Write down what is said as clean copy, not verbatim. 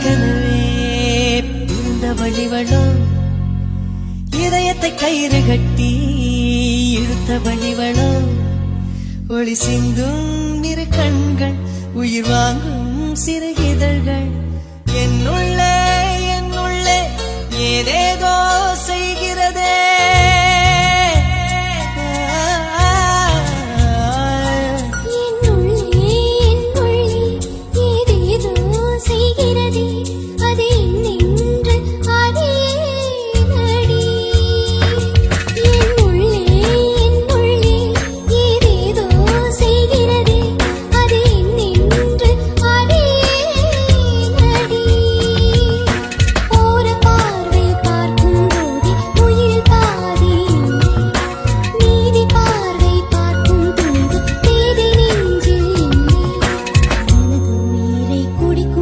ஏற்கனவே பிறந்த வழிவளோ இதயத்தை கயிறு கட்டி இழுத்த வழிவளோ ஒளி சிந்தும் இரு கண்கள் உயிர் வாங்கும் சிறு இதழ்கள் என்னுள்ள